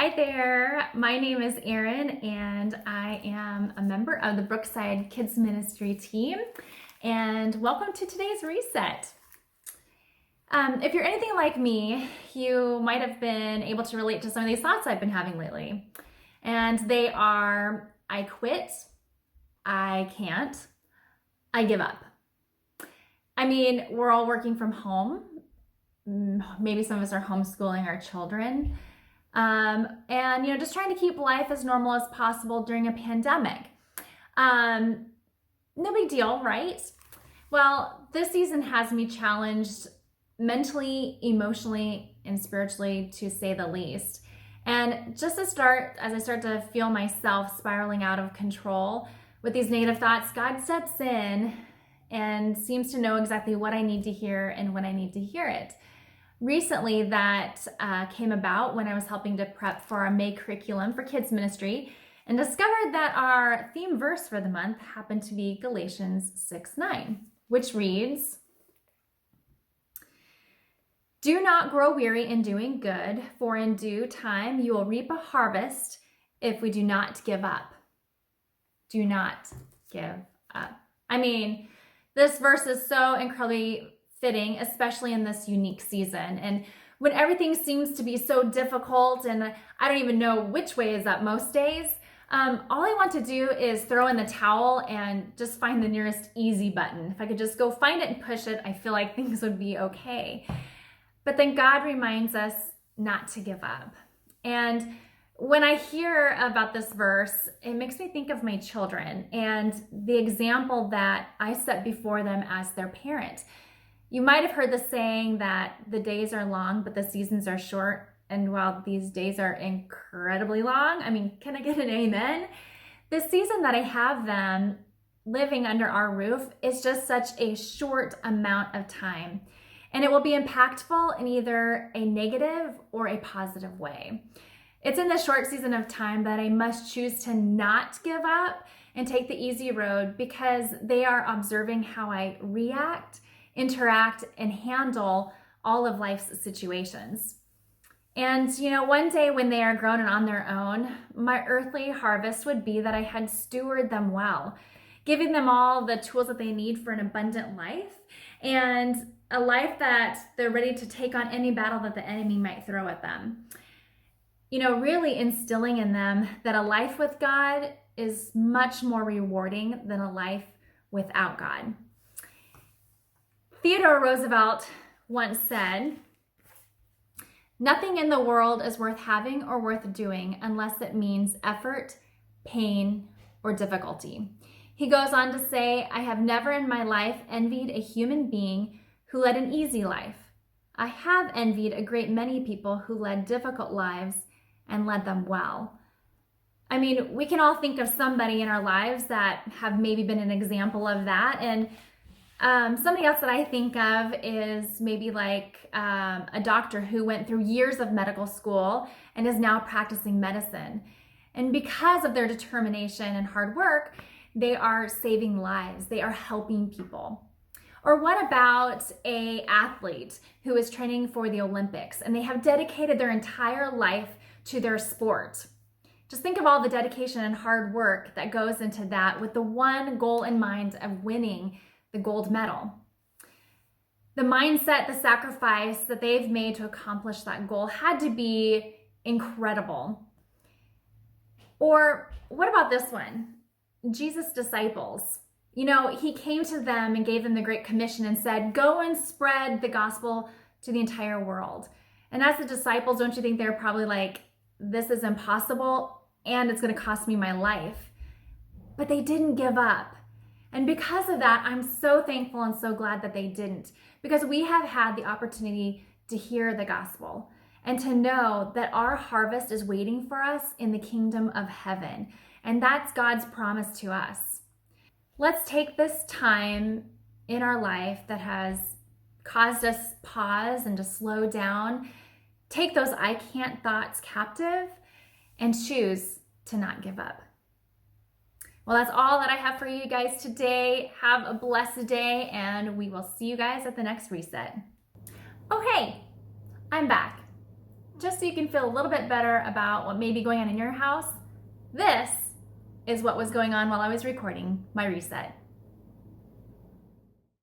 Hi there, my name is Erin and I am a member of the Brookside Kids Ministry team, and welcome to today's reset. If you're anything like me, you might have been able to relate to some of these thoughts I've been having lately. And they are, I quit, I can't, I give up. I mean, we're all working from home. Maybe some of us are homeschooling our children. And just trying to keep life as normal as possible during a pandemic. No big deal, right? Well, this season has me challenged mentally, emotionally, and spiritually, to say the least. And just as I start to feel myself spiraling out of control with these negative thoughts, God steps in and seems to know exactly what I need to hear and when I need to hear it. Recently, that came about when I was helping to prep for our May curriculum for kids ministry, and discovered that our theme verse for the month happened to be Galatians 6:9, which reads, "Do not grow weary in doing good, for in due time you will reap a harvest if we do not give up." Do not give up. I mean, this verse is so incredibly fitting, especially in this unique season. And when everything seems to be so difficult and I don't even know which way is up most days, all I want to do is throw in the towel and just find the nearest easy button. If I could just go find it and push it, I feel like things would be okay. But then God reminds us not to give up. And when I hear about this verse, it makes me think of my children and the example that I set before them as their parent. You might have heard the saying that the days are long, but the seasons are short. And while these days are incredibly long, I mean, can I get an amen? The season that I have them living under our roof is just such a short amount of time. And it will be impactful in either a negative or a positive way. It's in the short season of time that I must choose to not give up and take the easy road, because they are observing how I react, interact, and handle all of life's situations. And one day when they are grown and on their own, my earthly harvest would be that I had stewarded them well, giving them all the tools that they need for an abundant life, and a life that they're ready to take on any battle that the enemy might throw at them. Really instilling in them that a life with God is much more rewarding than a life without God. Theodore Roosevelt once said, "Nothing in the world is worth having or worth doing unless it means effort, pain, or difficulty." He goes on to say, "I have never in my life envied a human being who led an easy life. I have envied a great many people who led difficult lives and led them well." I mean, we can all think of somebody in our lives that have maybe been an example of that. And somebody else that I think of is maybe like a doctor who went through years of medical school and is now practicing medicine. And because of their determination and hard work, they are saving lives. They are helping people. Or what about an athlete who is training for the Olympics and they have dedicated their entire life to their sport? Just think of all the dedication and hard work that goes into that, with the one goal in mind of winning the gold medal. The mindset, the sacrifice that they've made to accomplish that goal had to be incredible. Or what about this one? Jesus' disciples. He came to them and gave them the Great Commission and said, "Go and spread the gospel to the entire world." And as the disciples, don't you think they're probably like, "This is impossible and it's going to cost me my life"? But they didn't give up. And because of that, I'm so thankful and so glad that they didn't, because we have had the opportunity to hear the gospel and to know that our harvest is waiting for us in the kingdom of heaven. And that's God's promise to us. Let's take this time in our life that has caused us pause and to slow down, take those "I can't" thoughts captive, and choose to not give up. Well, that's all that I have for you guys today. Have a blessed day, and we will see you guys at the next reset. Oh, hey, I'm back. just so you can feel a little bit better about what may be going on in your house, this is what was going on while I was recording my reset.